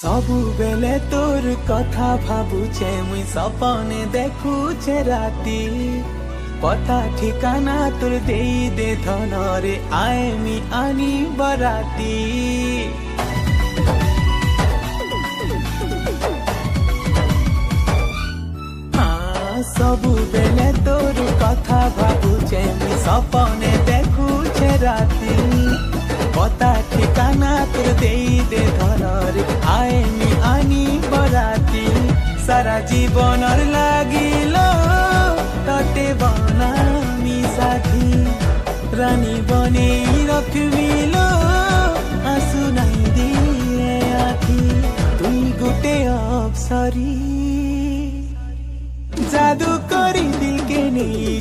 सबु बेले तोर कथा भाबुचे मुई सपने देखुचे राती पता ठिकाना तोर देई दे धनरे आएमी आनी बराती सबु बेले तोर कथा भाबुचे मुई सपने देखुचे राती पता ठिकाना तोर देई दे धनरे आएमी आनी बराती सारा जीवनर लागिलो तते बनामी साथी रानी बने रखबिलो आंसू नहीं दिए आखी तुई गुटे अप्सरी जादू करी दिल के नहीं